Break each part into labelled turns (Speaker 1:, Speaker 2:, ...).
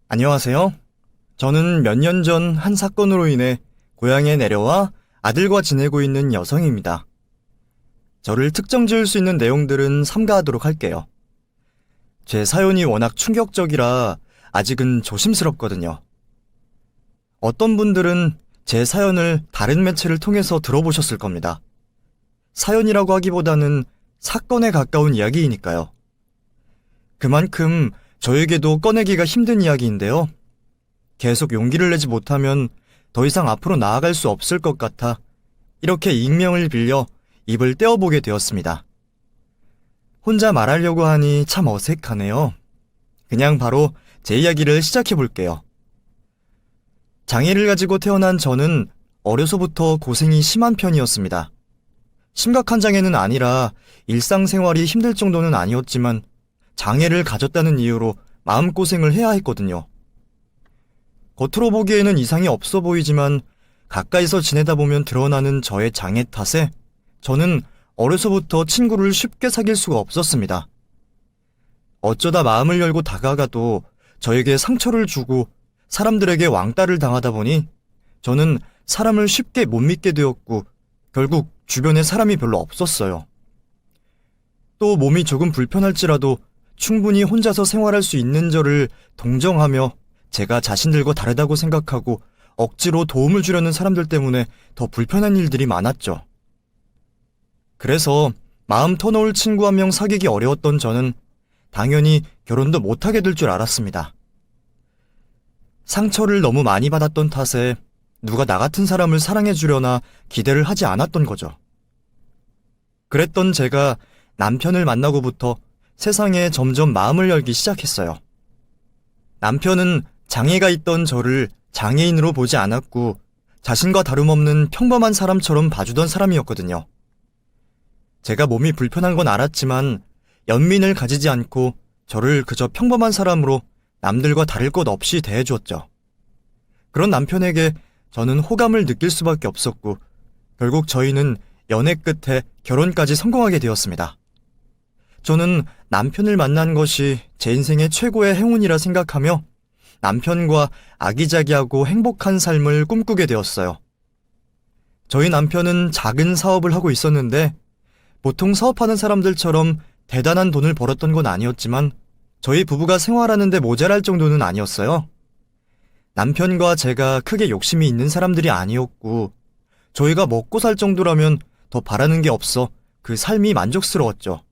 Speaker 1: 안녕하세요. 저는 몇 년 전 한 사건으로 인해 고향에 내려와 아들과 지내고 있는 여성입니다. 저를 특정 지을 수 있는 내용들은 삼가하도록 할게요. 제 사연이 워낙 충격적이라 아직은 조심스럽거든요. 어떤 분들은 제 사연을 다른 매체를 통해서 들어보셨을 겁니다. 사연이라고 하기보다는 사건에 가까운 이야기이니까요. 그만큼 저에게도 꺼내기가 힘든 이야기인데요. 계속 용기를 내지 못하면 더 이상 앞으로 나아갈 수 없을 것 같아 이렇게 익명을 빌려 입을 떼어보게 되었습니다. 혼자 말하려고 하니 참 어색하네요. 그냥 바로 제 이야기를 시작해 볼게요. 장애를 가지고 태어난 저는 어려서부터 고생이 심한 편이었습니다. 심각한 장애는 아니라 일상생활이 힘들 정도는 아니었지만 장애를 가졌다는 이유로 마음고생을 해야 했거든요. 겉으로 보기에는 이상이 없어 보이지만 가까이서 지내다 보면 드러나는 저의 장애 탓에 저는 어려서부터 친구를 쉽게 사귈 수가 없었습니다. 어쩌다 마음을 열고 다가가도 저에게 상처를 주고 사람들에게 왕따를 당하다 보니 저는 사람을 쉽게 못 믿게 되었고 결국 주변에 사람이 별로 없었어요. 또 몸이 조금 불편할지라도 충분히 혼자서 생활할 수 있는 저를 동정하며 제가 자신들과 다르다고 생각하고 억지로 도움을 주려는 사람들 때문에 더 불편한 일들이 많았죠. 그래서 마음 터놓을 친구 한 명 사귀기 어려웠던 저는 당연히 결혼도 못하게 될 줄 알았습니다. 상처를 너무 많이 받았던 탓에 누가 나 같은 사람을 사랑해주려나 기대를 하지 않았던 거죠. 그랬던 제가 남편을 만나고부터 세상에 점점 마음을 열기 시작했어요. 남편은 장애가 있던 저를 장애인으로 보지 않았고 자신과 다름없는 평범한 사람처럼 봐주던 사람이었거든요. 제가 몸이 불편한 건 알았지만 연민을 가지지 않고 저를 그저 평범한 사람으로 남들과 다를 것 없이 대해주었죠. 그런 남편에게 저는 호감을 느낄 수밖에 없었고 결국 저희는 연애 끝에 결혼까지 성공하게 되었습니다. 저는 남편을 만난 것이 제 인생의 최고의 행운이라 생각하며 남편과 아기자기하고 행복한 삶을 꿈꾸게 되었어요. 저희 남편은 작은 사업을 하고 있었는데 보통 사업하는 사람들처럼 대단한 돈을 벌었던 건 아니었지만 저희 부부가 생활하는데 모자랄 정도는 아니었어요. 남편과 제가 크게 욕심이 있는 사람들이 아니었고 저희가 먹고 살 정도라면 더 바라는 게 없어 그 삶이 만족스러웠죠.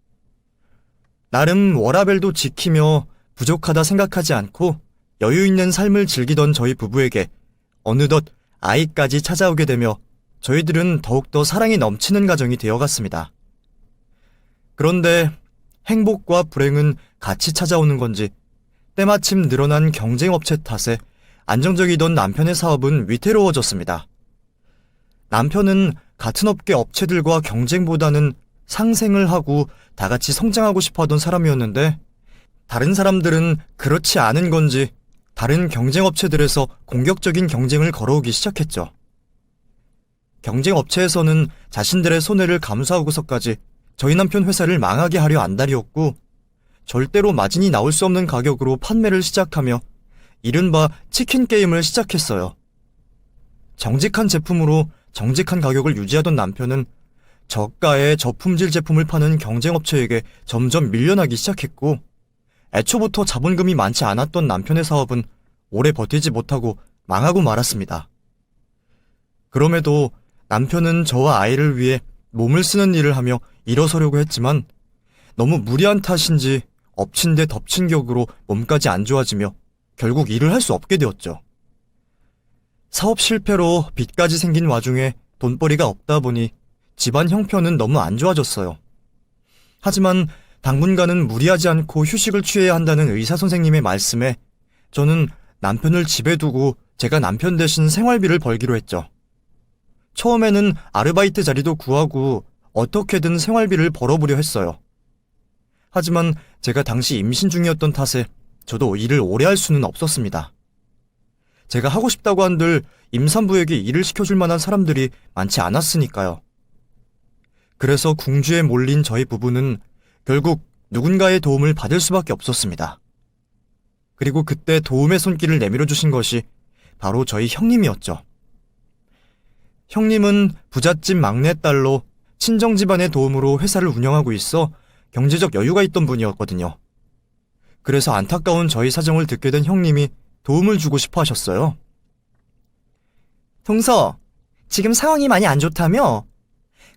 Speaker 1: 나름 워라밸도 지키며 부족하다 생각하지 않고 여유 있는 삶을 즐기던 저희 부부에게 어느덧 아이까지 찾아오게 되며 저희들은 더욱더 사랑이 넘치는 가정이 되어갔습니다. 그런데 행복과 불행은 같이 찾아오는 건지 때마침 늘어난 경쟁업체 탓에 안정적이던 남편의 사업은 위태로워졌습니다. 남편은 같은 업계 업체들과 경쟁보다는 상생을 하고 다 같이 성장하고 싶어 하던 사람이었는데 다른 사람들은 그렇지 않은 건지 다른 경쟁업체들에서 공격적인 경쟁을 걸어오기 시작했죠. 경쟁업체에서는 자신들의 손해를 감수하고서까지 저희 남편 회사를 망하게 하려 안달이었고 절대로 마진이 나올 수 없는 가격으로 판매를 시작하며 이른바 치킨 게임을 시작했어요. 정직한 제품으로 정직한 가격을 유지하던 남편은 저가의 저품질 제품을 파는 경쟁업체에게 점점 밀려나기 시작했고 애초부터 자본금이 많지 않았던 남편의 사업은 오래 버티지 못하고 망하고 말았습니다. 그럼에도 남편은 저와 아이를 위해 몸을 쓰는 일을 하며 일어서려고 했지만 너무 무리한 탓인지 엎친 데 덮친 격으로 몸까지 안 좋아지며 결국 일을 할 수 없게 되었죠. 사업 실패로 빚까지 생긴 와중에 돈벌이가 없다 보니 집안 형편은 너무 안 좋아졌어요. 하지만 당분간은 무리하지 않고 휴식을 취해야 한다는 의사 선생님의 말씀에 저는 남편을 집에 두고 제가 남편 대신 생활비를 벌기로 했죠. 처음에는 아르바이트 자리도 구하고 어떻게든 생활비를 벌어보려 했어요. 하지만 제가 당시 임신 중이었던 탓에 저도 일을 오래 할 수는 없었습니다. 제가 하고 싶다고 한들 임산부에게 일을 시켜줄 만한 사람들이 많지 않았으니까요. 그래서 궁주에 몰린 저희 부부는 결국 누군가의 도움을 받을 수밖에 없었습니다. 그리고 그때 도움의 손길을 내밀어 주신 것이 바로 저희 형님이었죠. 형님은 부잣집 막내딸로 친정 집안의 도움으로 회사를 운영하고 있어 경제적 여유가 있던 분이었거든요. 그래서 안타까운 저희 사정을 듣게 된 형님이 도움을 주고 싶어 하셨어요. 동서, 지금 상황이 많이 안 좋다며?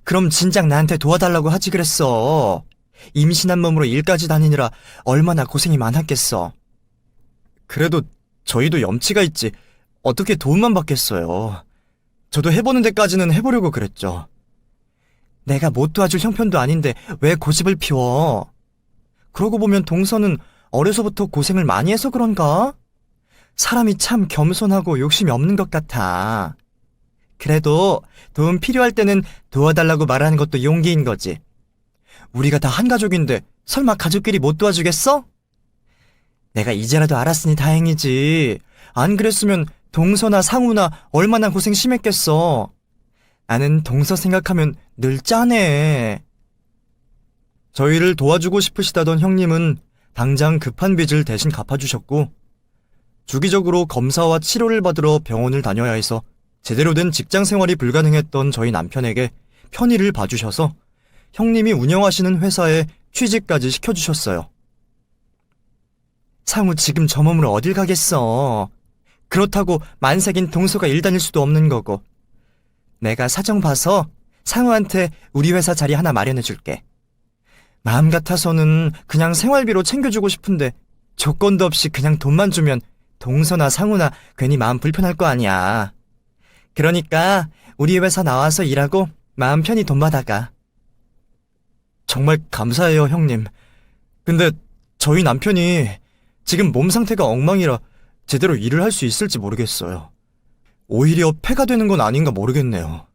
Speaker 1: 그럼 진작 나한테 도와달라고 하지 그랬어. 임신한 몸으로 일까지 다니느라 얼마나 고생이 많았겠어. 그래도 저희도 염치가 있지 어떻게 도움만 받겠어요. 저도 해보는 데까지는 해보려고 그랬죠. 내가 못 도와줄 형편도 아닌데 왜 고집을 피워? 그러고 보면 동서는 어려서부터 고생을 많이 해서 그런가? 사람이 참 겸손하고 욕심이 없는 것 같아. 그래도 도움 필요할 때는 도와달라고 말하는 것도 용기인 거지. 우리가 다 한 가족인데 설마 가족끼리 못 도와주겠어? 내가 이제라도 알았으니 다행이지. 안 그랬으면 동서나 상우나 얼마나 고생 심했겠어. 나는 동서 생각하면 늘 짠해. 저희를 도와주고 싶으시다던 형님은 당장 급한 빚을 대신 갚아주셨고, 주기적으로 검사와 치료를 받으러 병원을 다녀야 해서 제대로 된 직장 생활이 불가능했던 저희 남편에게 편의를 봐주셔서 형님이 운영하시는 회사에 취직까지 시켜주셨어요. 상우 지금 저 몸으로 어딜 가겠어. 그렇다고 만삭인 동서가 일 다닐 수도 없는 거고. 내가 사정 봐서 상우한테 우리 회사 자리 하나 마련해줄게. 마음 같아서는 그냥 생활비로 챙겨주고 싶은데 조건도 없이 그냥 돈만 주면 동서나 상우나 괜히 마음 불편할 거 아니야. 그러니까 우리 회사 나와서 일하고 마음 편히 돈 받아가. 정말 감사해요, 형님. 근데 저희 남편이 지금 몸 상태가 엉망이라 제대로 일을 할 수 있을지 모르겠어요. 오히려 폐가 되는 건 아닌가 모르겠네요.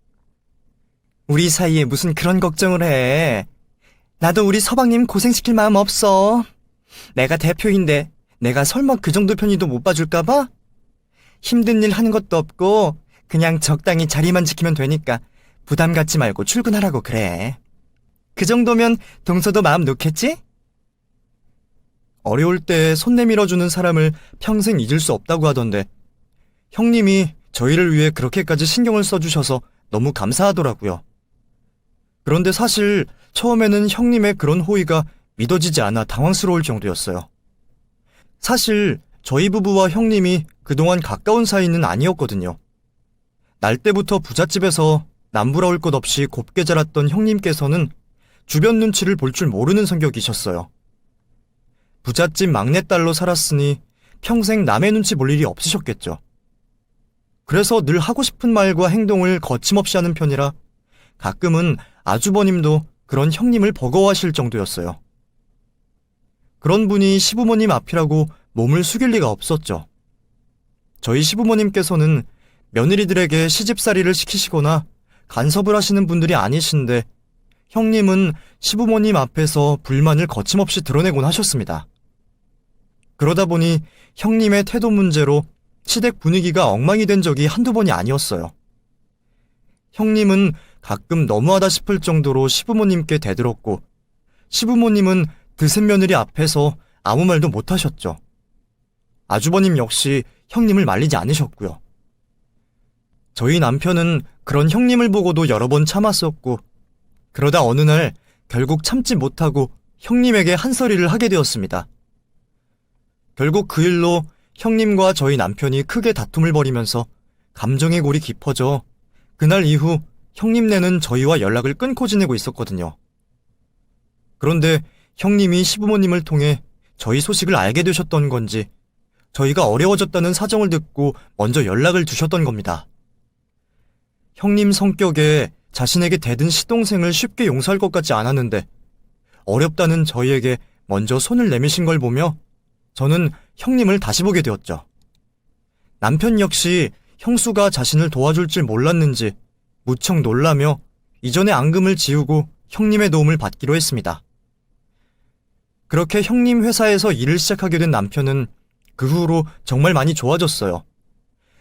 Speaker 1: 우리 사이에 무슨 그런 걱정을 해. 나도 우리 서방님 고생시킬 마음 없어. 내가 대표인데 내가 설마 그 정도 편의도 못 봐줄까봐? 힘든 일 하는 것도 없고 그냥 적당히 자리만 지키면 되니까 부담 갖지 말고 출근하라고 그래. 그 정도면 동서도 마음 놓겠지? 어려울 때 손 내밀어주는 사람을 평생 잊을 수 없다고 하던데 형님이 저희를 위해 그렇게까지 신경을 써주셔서 너무 감사하더라고요. 그런데 사실 처음에는 형님의 그런 호의가 믿어지지 않아 당황스러울 정도였어요. 사실 저희 부부와 형님이 그동안 가까운 사이는 아니었거든요. 날 때부터 부잣집에서 남부러울 것 없이 곱게 자랐던 형님께서는 주변 눈치를 볼 줄 모르는 성격이셨어요. 부잣집 막내딸로 살았으니 평생 남의 눈치 볼 일이 없으셨겠죠. 그래서 늘 하고 싶은 말과 행동을 거침없이 하는 편이라 가끔은 아주버님도 그런 형님을 버거워하실 정도였어요. 그런 분이 시부모님 앞이라고 몸을 숙일 리가 없었죠. 저희 시부모님께서는 며느리들에게 시집살이를 시키시거나 간섭을 하시는 분들이 아니신데 형님은 시부모님 앞에서 불만을 거침없이 드러내곤 하셨습니다. 그러다 보니 형님의 태도 문제로 시댁 분위기가 엉망이 된 적이 한두 번이 아니었어요. 형님은 가끔 너무하다 싶을 정도로 시부모님께 대들었고 시부모님은 드센 며느리 앞에서 아무 말도 못하셨죠. 아주버님 역시 형님을 말리지 않으셨고요. 저희 남편은 그런 형님을 보고도 여러 번 참았었고 그러다 어느 날 결국 참지 못하고 형님에게 한 소리를 하게 되었습니다. 결국 그 일로 형님과 저희 남편이 크게 다툼을 벌이면서 감정의 골이 깊어져 그날 이후 형님네는 저희와 연락을 끊고 지내고 있었거든요. 그런데 형님이 시부모님을 통해 저희 소식을 알게 되셨던 건지 저희가 어려워졌다는 사정을 듣고 먼저 연락을 주셨던 겁니다. 형님 성격에 자신에게 대든 시동생을 쉽게 용서할 것 같지 않았는데 어렵다는 저희에게 먼저 손을 내미신 걸 보며 저는 형님을 다시 보게 되었죠. 남편 역시 형수가 자신을 도와줄 줄 몰랐는지 무척 놀라며 이전의 앙금을 지우고 형님의 도움을 받기로 했습니다. 그렇게 형님 회사에서 일을 시작하게 된 남편은 그 후로 정말 많이 좋아졌어요.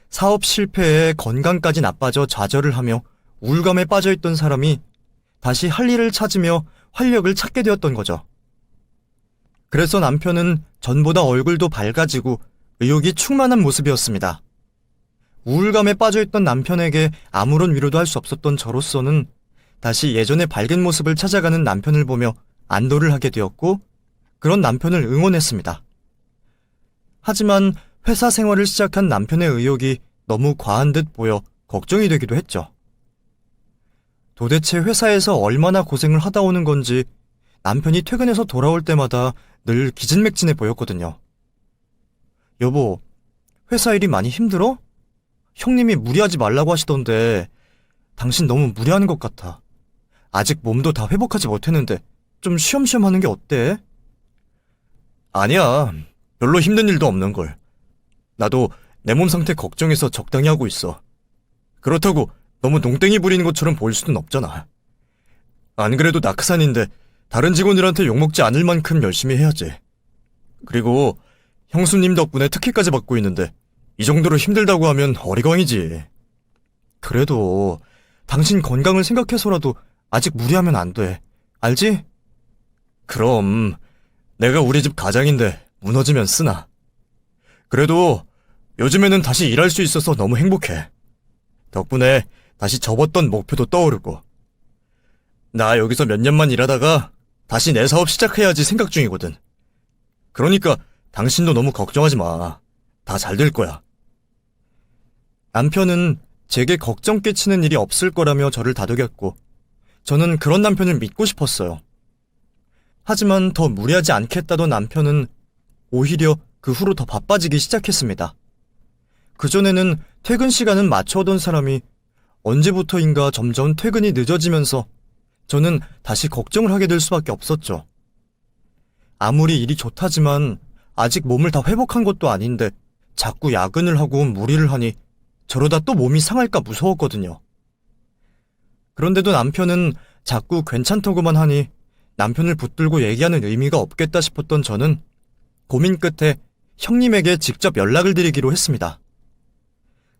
Speaker 1: 사업 실패에 건강까지 나빠져 좌절을 하며 우울감에 빠져있던 사람이 다시 할 일을 찾으며 활력을 찾게 되었던 거죠. 그래서 남편은 전보다 얼굴도 밝아지고 의욕이 충만한 모습이었습니다. 우울감에 빠져있던 남편에게 아무런 위로도 할 수 없었던 저로서는 다시 예전의 밝은 모습을 찾아가는 남편을 보며 안도를 하게 되었고, 그런 남편을 응원했습니다. 하지만 회사 생활을 시작한 남편의 의욕이 너무 과한 듯 보여 걱정이 되기도 했죠. 도대체 회사에서 얼마나 고생을 하다 오는 건지 남편이 퇴근해서 돌아올 때마다 늘 기진맥진해 보였거든요. 여보, 회사 일이 많이 힘들어? 형님이 무리하지 말라고 하시던데 당신 너무 무리하는 것 같아. 아직 몸도 다 회복하지 못했는데 좀 쉬엄쉬엄 하는 게 어때? 아니야, 별로 힘든 일도 없는걸. 나도 내 몸 상태 걱정해서 적당히 하고 있어. 그렇다고 너무 농땡이 부리는 것처럼 보일 수는 없잖아. 안 그래도 낙하산인데 다른 직원들한테 욕먹지 않을 만큼 열심히 해야지. 그리고 형수님 덕분에 특혜까지 받고 있는데 이 정도로 힘들다고 하면 어리광이지. 그래도 당신 건강을 생각해서라도 아직 무리하면 안 돼. 알지? 그럼 내가 우리 집 가장인데 무너지면 쓰나. 그래도 요즘에는 다시 일할 수 있어서 너무 행복해. 덕분에 다시 접었던 목표도 떠오르고. 나 여기서 몇 년만 일하다가 다시 내 사업 시작해야지 생각 중이거든. 그러니까 당신도 너무 걱정하지 마. 다 잘 될 거야. 남편은 제게 걱정 끼치는 일이 없을 거라며 저를 다독였고, 저는 그런 남편을 믿고 싶었어요. 하지만 더 무리하지 않겠다던 남편은 오히려 그 후로 더 바빠지기 시작했습니다. 그전에는 퇴근 시간은 맞춰오던 사람이 언제부터인가 점점 퇴근이 늦어지면서 저는 다시 걱정을 하게 될 수밖에 없었죠. 아무리 일이 좋다지만 아직 몸을 다 회복한 것도 아닌데 자꾸 야근을 하고 무리를 하니 저러다 또 몸이 상할까 무서웠거든요. 그런데도 남편은 자꾸 괜찮다고만 하니 남편을 붙들고 얘기하는 의미가 없겠다 싶었던 저는 고민 끝에 형님에게 직접 연락을 드리기로 했습니다.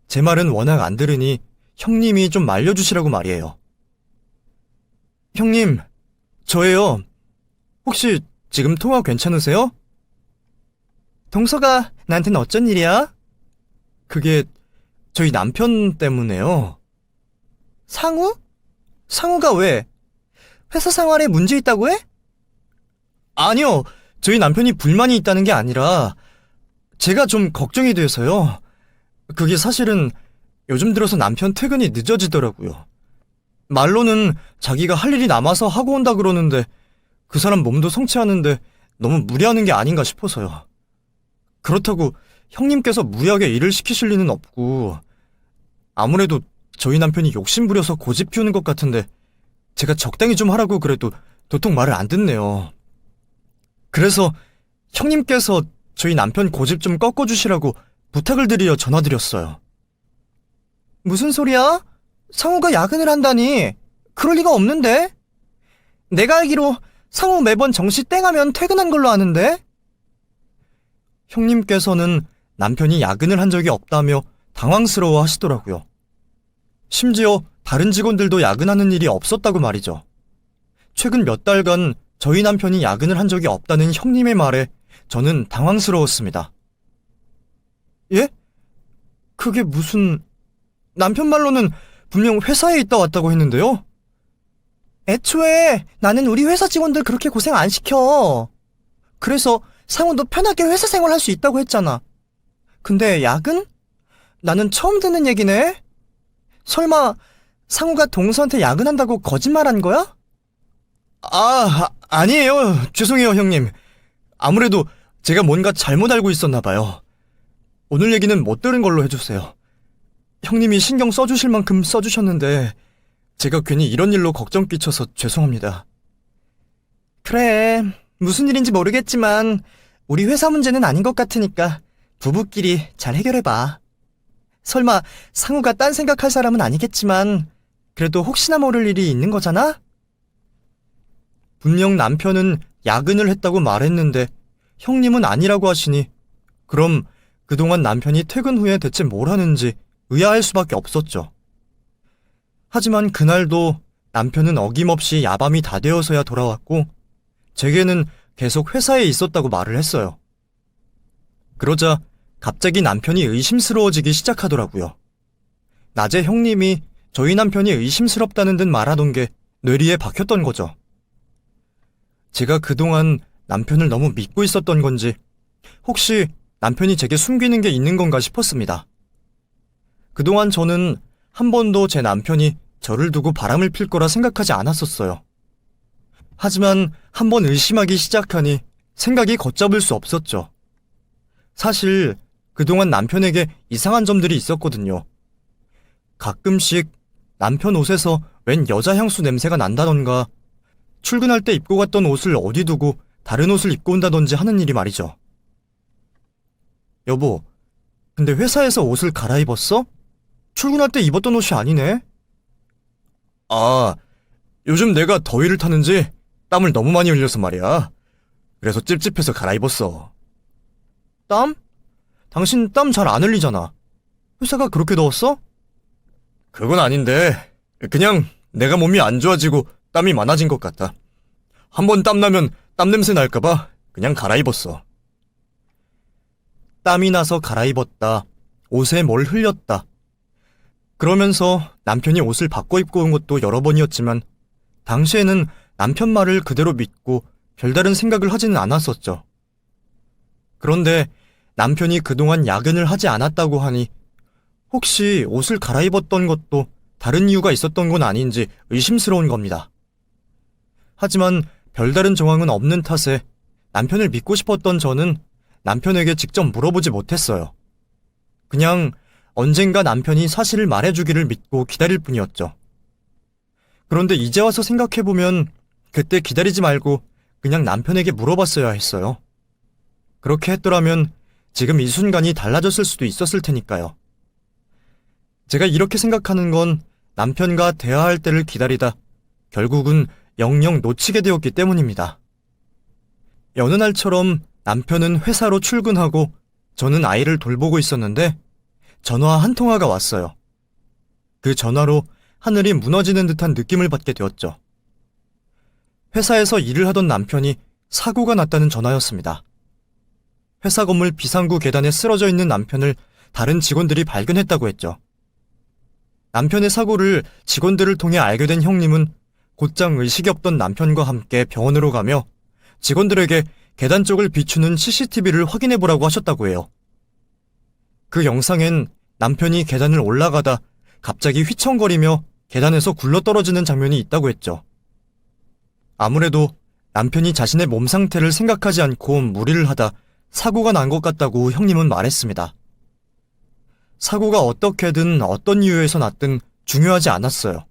Speaker 1: 제 말은 워낙 안 들으니 형님이 좀 말려주시라고 말이에요. 형님, 저예요. 혹시 지금 통화 괜찮으세요? 동서가 나한테는 어쩐 일이야? 그게 저희 남편 때문에요. 상우? 상우가 왜? 회사 생활에 문제 있다고 해? 아니요, 저희 남편이 불만이 있다는 게 아니라 제가 좀 걱정이 돼서요. 그게 사실은 요즘 들어서 남편 퇴근이 늦어지더라고요. 말로는 자기가 할 일이 남아서 하고 온다 그러는데 그 사람 몸도 성취하는데 너무 무리하는 게 아닌가 싶어서요. 그렇다고 형님께서 무리하게 일을 시키실 리는 없고, 아무래도 저희 남편이 욕심부려서 고집 피우는 것 같은데 제가 적당히 좀 하라고 그래도 도통 말을 안 듣네요. 그래서 형님께서 저희 남편 고집 좀 꺾어주시라고 부탁을 드리려 전화드렸어요. 무슨 소리야? 상우가 야근을 한다니. 그럴 리가 없는데? 내가 알기로 상우 매번 정시 땡하면 퇴근한 걸로 아는데? 형님께서는 남편이 야근을 한 적이 없다며 당황스러워 하시더라고요. 심지어 다른 직원들도 야근하는 일이 없었다고 말이죠. 최근 몇 달간 저희 남편이 야근을 한 적이 없다는 형님의 말에 저는 당황스러웠습니다. 예? 그게 무슨... 남편 말로는 분명 회사에 있다 왔다고 했는데요? 애초에 나는 우리 회사 직원들 그렇게 고생 안 시켜. 그래서 상우도 편하게 회사 생활 할 수 있다고 했잖아. 근데 야근? 나는 처음 듣는 얘기네? 설마 상우가 동서한테 야근한다고 거짓말한 거야? 아니에요. 죄송해요, 형님. 아무래도 제가 뭔가 잘못 알고 있었나 봐요. 오늘 얘기는 못 들은 걸로 해주세요. 형님이 신경 써주실 만큼 써주셨는데 제가 괜히 이런 일로 걱정 끼쳐서 죄송합니다. 그래, 무슨 일인지 모르겠지만 우리 회사 문제는 아닌 것 같으니까 부부끼리 잘 해결해봐. 설마 상우가 딴 생각할 사람은 아니겠지만 그래도 혹시나 모를 일이 있는 거잖아? 분명 남편은 야근을 했다고 말했는데 형님은 아니라고 하시니 그럼 그동안 남편이 퇴근 후에 대체 뭘 하는지 의아할 수밖에 없었죠. 하지만 그날도 남편은 어김없이 야밤이 다 되어서야 돌아왔고 제게는 계속 회사에 있었다고 말을 했어요. 그러자 갑자기 남편이 의심스러워지기 시작하더라고요. 낮에 형님이 저희 남편이 의심스럽다는 듯 말하던 게 뇌리에 박혔던 거죠. 제가 그동안 남편을 너무 믿고 있었던 건지 혹시 남편이 제게 숨기는 게 있는 건가 싶었습니다. 그동안 저는 한 번도 제 남편이 저를 두고 바람을 필 거라 생각하지 않았었어요. 하지만 한번 의심하기 시작하니 생각이 걷잡을 수 없었죠. 사실 그동안 남편에게 이상한 점들이 있었거든요. 가끔씩 남편 옷에서 웬 여자 향수 냄새가 난다던가 출근할 때 입고 갔던 옷을 어디 두고 다른 옷을 입고 온다던지 하는 일이 말이죠. 여보, 근데 회사에서 옷을 갈아입었어? 출근할 때 입었던 옷이 아니네? 아, 요즘 내가 더위를 타는지 땀을 너무 많이 흘려서 말이야. 그래서 찝찝해서 갈아입었어. 땀? 당신 땀 잘 안 흘리잖아. 회사가 그렇게 더웠어? 그건 아닌데 그냥 내가 몸이 안 좋아지고 땀이 많아진 것 같아. 한번 땀나면 땀 냄새 날까봐 그냥 갈아입었어. 땀이 나서 갈아입었다. 옷에 뭘 흘렸다. 그러면서 남편이 옷을 바꿔 입고 온 것도 여러 번이었지만 당시에는 남편 말을 그대로 믿고 별다른 생각을 하지는 않았었죠. 그런데 남편이 그동안 야근을 하지 않았다고 하니 혹시 옷을 갈아입었던 것도 다른 이유가 있었던 건 아닌지 의심스러운 겁니다. 하지만 별다른 정황은 없는 탓에 남편을 믿고 싶었던 저는 남편에게 직접 물어보지 못했어요. 그냥 언젠가 남편이 사실을 말해주기를 믿고 기다릴 뿐이었죠. 그런데 이제 와서 생각해보면 그때 기다리지 말고 그냥 남편에게 물어봤어야 했어요. 그렇게 했더라면 지금 이 순간이 달라졌을 수도 있었을 테니까요. 제가 이렇게 생각하는 건 남편과 대화할 때를 기다리다 결국은 영영 놓치게 되었기 때문입니다. 여느 날처럼 남편은 회사로 출근하고 저는 아이를 돌보고 있었는데 전화 한 통화가 왔어요. 그 전화로 하늘이 무너지는 듯한 느낌을 받게 되었죠. 회사에서 일을 하던 남편이 사고가 났다는 전화였습니다. 회사 건물 비상구 계단에 쓰러져 있는 남편을 다른 직원들이 발견했다고 했죠. 남편의 사고를 직원들을 통해 알게 된 형님은 곧장 의식이 없던 남편과 함께 병원으로 가며 직원들에게 계단 쪽을 비추는 CCTV를 확인해보라고 하셨다고 해요. 그 영상엔 남편이 계단을 올라가다 갑자기 휘청거리며 계단에서 굴러떨어지는 장면이 있다고 했죠. 아무래도 남편이 자신의 몸 상태를 생각하지 않고 무리를 하다 사고가 난 것 같다고 형님은 말했습니다. 사고가 어떻게든 어떤 이유에서 났든 중요하지 않았어요.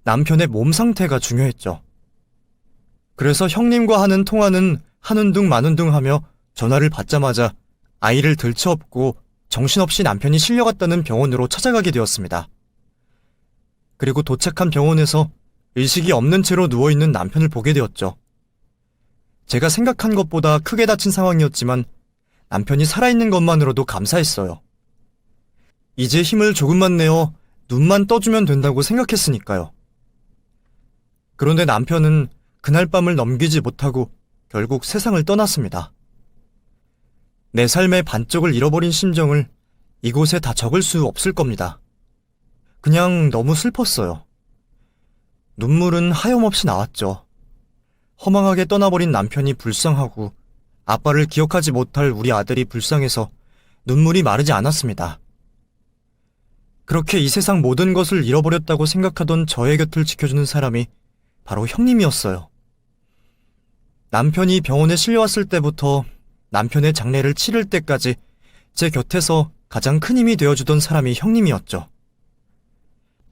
Speaker 1: 남편의 몸 상태가 중요했죠. 그래서 형님과 하는 통화는 하는 둥 마는 둥 하며 전화를 받자마자 아이를 들쳐업고 정신없이 남편이 실려갔다는 병원으로 찾아가게 되었습니다. 그리고 도착한 병원에서 의식이 없는 채로 누워있는 남편을 보게 되었죠. 제가 생각한 것보다 크게 다친 상황이었지만 남편이 살아있는 것만으로도 감사했어요. 이제 힘을 조금만 내어 눈만 떠주면 된다고 생각했으니까요. 그런데 남편은 그날 밤을 넘기지 못하고 결국 세상을 떠났습니다. 내 삶의 반쪽을 잃어버린 심정을 이곳에 다 적을 수 없을 겁니다. 그냥 너무 슬펐어요. 눈물은 하염없이 나왔죠. 허망하게 떠나버린 남편이 불쌍하고 아빠를 기억하지 못할 우리 아들이 불쌍해서 눈물이 마르지 않았습니다. 그렇게 이 세상 모든 것을 잃어버렸다고 생각하던 저의 곁을 지켜주는 사람이 바로 형님이었어요. 남편이 병원에 실려왔을 때부터 남편의 장례를 치를 때까지 제 곁에서 가장 큰 힘이 되어주던 사람이 형님이었죠.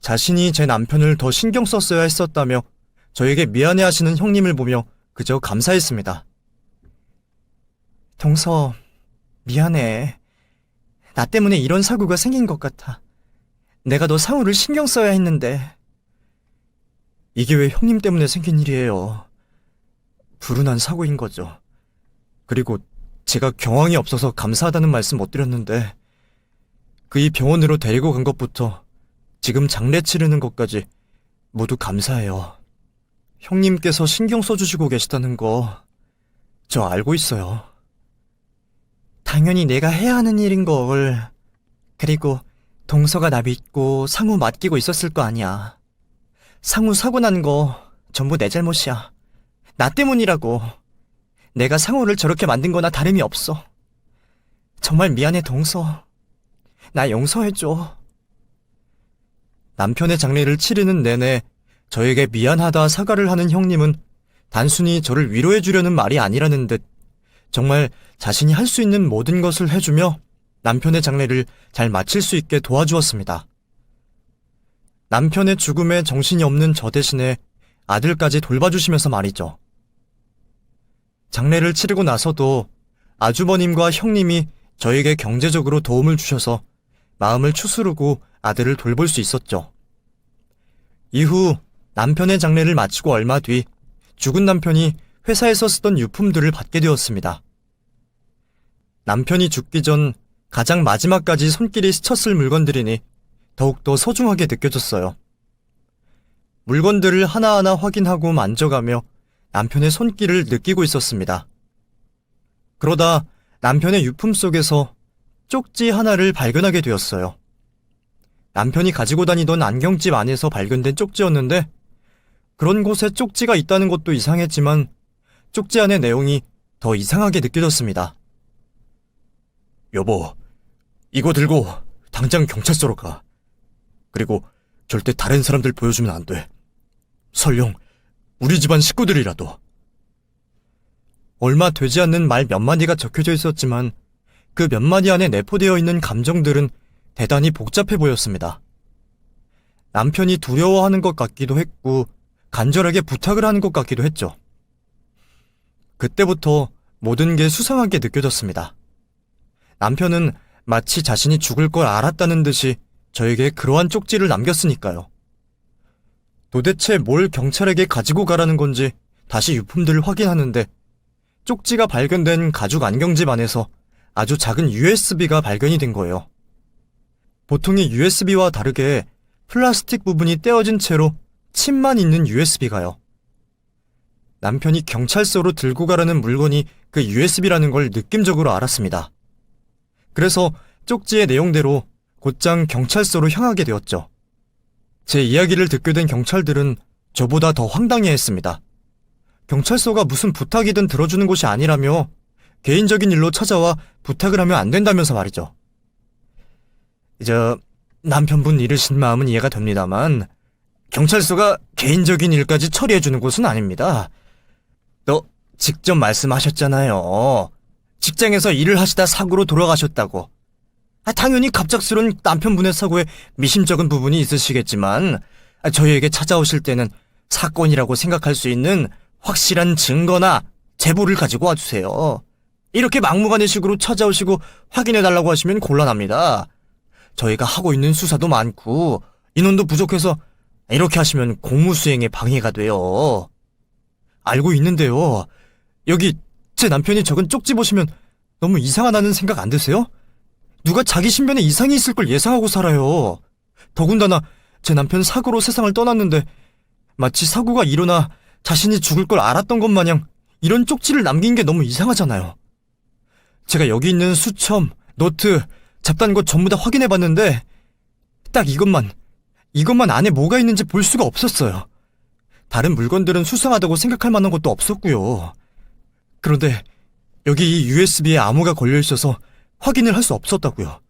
Speaker 1: 자신이 제 남편을 더 신경 썼어야 했었다며 저에게 미안해하시는 형님을 보며 그저 감사했습니다. 동서, 미안해. 나 때문에 이런 사고가 생긴 것 같아. 내가 너 상우를 신경 써야 했는데. 이게 왜 형님 때문에 생긴 일이에요. 불운한 사고인 거죠. 그리고 제가 경황이 없어서 감사하다는 말씀 못 드렸는데 그이 병원으로 데리고 간 것부터 지금 장례 치르는 것까지 모두 감사해요. 형님께서 신경 써주시고 계시다는 거 저 알고 있어요. 당연히 내가 해야 하는 일인 걸. 그리고 동서가 나 믿고 상우 맡기고 있었을 거 아니야. 상우 사고 난 거 전부 내 잘못이야. 나 때문이라고. 내가 상우를 저렇게 만든 거나 다름이 없어. 정말 미안해, 동서. 나 용서해줘. 남편의 장례를 치르는 내내 저에게 미안하다 사과를 하는 형님은 단순히 저를 위로해주려는 말이 아니라는 듯 정말 자신이 할 수 있는 모든 것을 해주며 남편의 장례를 잘 마칠 수 있게 도와주었습니다. 남편의 죽음에 정신이 없는 저 대신에 아들까지 돌봐주시면서 말이죠. 장례를 치르고 나서도 아주버님과 형님이 저에게 경제적으로 도움을 주셔서 마음을 추스르고 아들을 돌볼 수 있었죠. 이후 남편의 장례를 마치고 얼마 뒤 죽은 남편이 회사에서 쓰던 유품들을 받게 되었습니다. 남편이 죽기 전 가장 마지막까지 손길이 스쳤을 물건들이니 더욱더 소중하게 느껴졌어요. 물건들을 하나하나 확인하고 만져가며 남편의 손길을 느끼고 있었습니다. 그러다 남편의 유품 속에서 쪽지 하나를 발견하게 되었어요. 남편이 가지고 다니던 안경집 안에서 발견된 쪽지였는데 그런 곳에 쪽지가 있다는 것도 이상했지만 쪽지 안의 내용이 더 이상하게 느껴졌습니다. 여보, 이거 들고 당장 경찰서로 가. 그리고 절대 다른 사람들 보여주면 안 돼. 설령 우리 집안 식구들이라도. 얼마 되지 않는 말 몇 마디가 적혀져 있었지만 그 몇 마디 안에 내포되어 있는 감정들은 대단히 복잡해 보였습니다. 남편이 두려워하는 것 같기도 했고 간절하게 부탁을 하는 것 같기도 했죠. 그때부터 모든 게 수상하게 느껴졌습니다. 남편은 마치 자신이 죽을 걸 알았다는 듯이 저에게 그러한 쪽지를 남겼으니까요. 도대체 뭘 경찰에게 가지고 가라는 건지 다시 유품들을 확인하는데 쪽지가 발견된 가죽 안경집 안에서 아주 작은 USB가 발견이 된 거예요. 보통의 USB와 다르게 플라스틱 부분이 떼어진 채로 칩만 있는 USB가요. 남편이 경찰서로 들고 가라는 물건이 그 USB라는 걸 느낌적으로 알았습니다. 그래서 쪽지의 내용대로 곧장 경찰서로 향하게 되었죠. 제 이야기를 듣게 된 경찰들은 저보다 더 황당해했습니다. 경찰서가 무슨 부탁이든 들어주는 곳이 아니라며 개인적인 일로 찾아와 부탁을 하면 안 된다면서 말이죠. 남편분 잃으신 마음은 이해가 됩니다만 경찰서가 개인적인 일까지 처리해주는 곳은 아닙니다. 너 직접 말씀하셨잖아요. 직장에서 일을 하시다 사고로 돌아가셨다고. 당연히 갑작스러운 남편분의 사고에 미심쩍은 부분이 있으시겠지만 저희에게 찾아오실 때는 사건이라고 생각할 수 있는 확실한 증거나 제보를 가지고 와주세요. 이렇게 막무가내식으로 찾아오시고 확인해달라고 하시면 곤란합니다. 저희가 하고 있는 수사도 많고 인원도 부족해서 이렇게 하시면 공무수행에 방해가 돼요. 알고 있는데요. 여기 제 남편이 적은 쪽지 보시면 너무 이상하다는 생각 안 드세요? 누가 자기 신변에 이상이 있을 걸 예상하고 살아요. 더군다나 제 남편 사고로 세상을 떠났는데 마치 사고가 일어나 자신이 죽을 걸 알았던 것 마냥 이런 쪽지를 남긴 게 너무 이상하잖아요. 제가 여기 있는 수첩, 노트, 잡다한 전부 다 확인해봤는데 딱 이것만 안에 뭐가 있는지 볼 수가 없었어요. 다른 물건들은 수상하다고 생각할 만한 것도 없었고요. 그런데 여기 이 USB에 암호가 걸려있어서 확인을 할 수 없었다고요.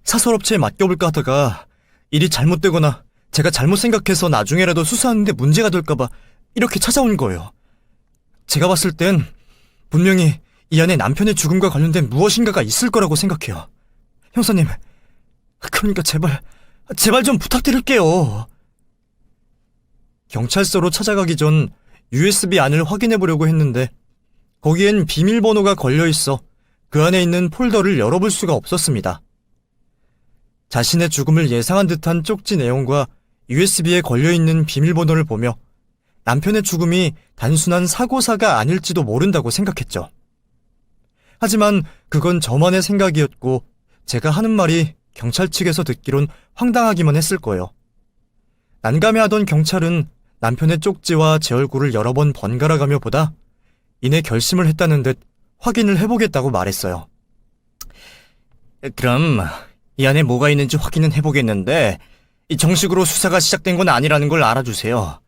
Speaker 1: 사설업체에 맡겨볼까 하다가 일이 잘못되거나 제가 잘못 생각해서 나중에라도 수사하는데 문제가 될까봐 이렇게 찾아온 거예요. 제가 봤을 땐 분명히 이 안에 남편의 죽음과 관련된 무엇인가가 있을 거라고 생각해요. 형사님, 그러니까 제발 좀 부탁드릴게요. 경찰서로 찾아가기 전 USB 안을 확인해보려고 했는데 거기엔 비밀번호가 걸려있어 그 안에 있는 폴더를 열어볼 수가 없었습니다. 자신의 죽음을 예상한 듯한 쪽지 내용과 USB에 걸려있는 비밀번호를 보며 남편의 죽음이 단순한 사고사가 아닐지도 모른다고 생각했죠. 하지만 그건 저만의 생각이었고 제가 하는 말이 경찰 측에서 듣기론 황당하기만 했을 거예요. 난감해하던 경찰은 남편의 쪽지와 제 얼굴을 여러 번 번갈아가며 보다 이내 결심을 했다는 듯 확인을 해보겠다고 말했어요. 그럼 이 안에 뭐가 있는지 확인은 해보겠는데 정식으로 수사가 시작된 건 아니라는 걸 알아주세요.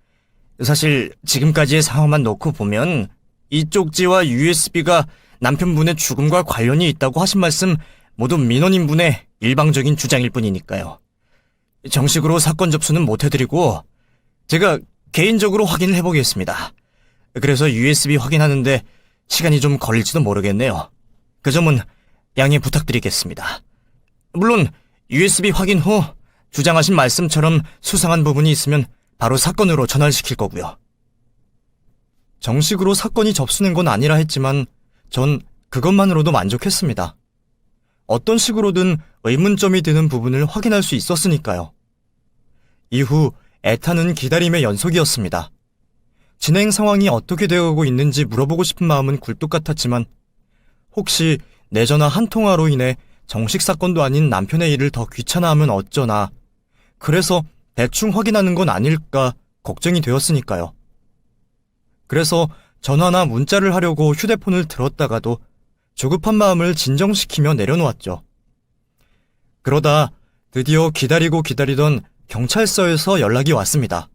Speaker 1: 사실 지금까지의 상황만 놓고 보면 이 쪽지와 USB가 남편분의 죽음과 관련이 있다고 하신 말씀 모두 민원인분의 일방적인 주장일 뿐이니까요. 정식으로 사건 접수는 못 해드리고 제가 개인적으로 확인을 해보겠습니다. 그래서 USB 확인하는데 시간이 좀 걸릴지도 모르겠네요. 그 점은 양해 부탁드리겠습니다. 물론 USB 확인 후 주장하신 말씀처럼 수상한 부분이 있으면 바로 사건으로 전환시킬 거고요. 정식으로 사건이 접수된 건 아니라 했지만 전 그것만으로도 만족했습니다. 어떤 식으로든 의문점이 드는 부분을 확인할 수 있었으니까요. 이후 애타는 기다림의 연속이었습니다. 진행 상황이 어떻게 되어가고 있는지 물어보고 싶은 마음은 굴뚝 같았지만 혹시 내 전화 한 통화로 인해 정식 사건도 아닌 남편의 일을 더 귀찮아하면 어쩌나, 그래서 대충 확인하는 건 아닐까 걱정이 되었으니까요. 그래서 전화나 문자를 하려고 휴대폰을 들었다가도 조급한 마음을 진정시키며 내려놓았죠. 그러다 드디어 기다리고 기다리던 경찰서에서 연락이 왔습니다.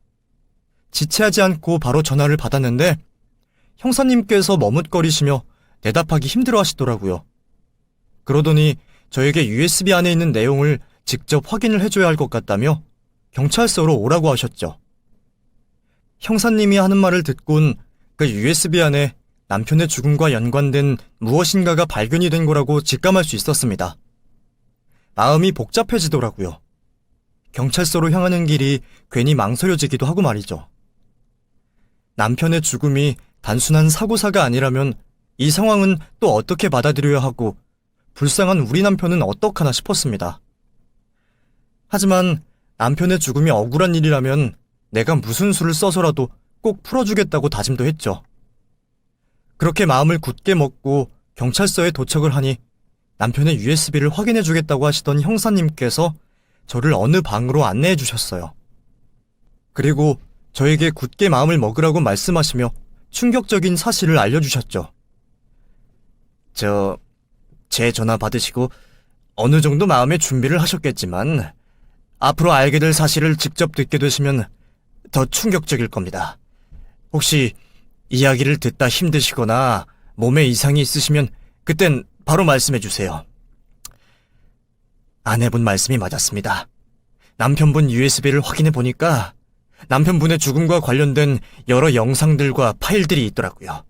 Speaker 1: 지체하지 않고 바로 전화를 받았는데 형사님께서 머뭇거리시며 대답하기 힘들어 하시더라고요. 그러더니 저에게 USB 안에 있는 내용을 직접 확인을 해줘야 할 것 같다며 경찰서로 오라고 하셨죠. 형사님이 하는 말을 듣곤 그 USB 안에 남편의 죽음과 연관된 무엇인가가 발견이 된 거라고 직감할 수 있었습니다. 마음이 복잡해지더라고요. 경찰서로 향하는 길이 괜히 망설여지기도 하고 말이죠. 남편의 죽음이 단순한 사고사가 아니라면 이 상황은 또 어떻게 받아들여야 하고 불쌍한 우리 남편은 어떡하나 싶었습니다. 하지만 남편의 죽음이 억울한 일이라면 내가 무슨 수를 써서라도 꼭 풀어주겠다고 다짐도 했죠. 그렇게 마음을 굳게 먹고 경찰서에 도착을 하니 남편의 USB를 확인해주겠다고 하시던 형사님께서 저를 어느 방으로 안내해 주셨어요. 그리고 저에게 굳게 마음을 먹으라고 말씀하시며 충격적인 사실을 알려주셨죠. 제 전화 받으시고 어느 정도 마음의 준비를 하셨겠지만 앞으로 알게 될 사실을 직접 듣게 되시면 더 충격적일 겁니다. 혹시 이야기를 듣다 힘드시거나 몸에 이상이 있으시면 그땐 바로 말씀해 주세요. 아내분 말씀이 맞았습니다. 남편분 USB를 확인해 보니까 남편분의 죽음과 관련된 여러 영상들과 파일들이 있더라고요.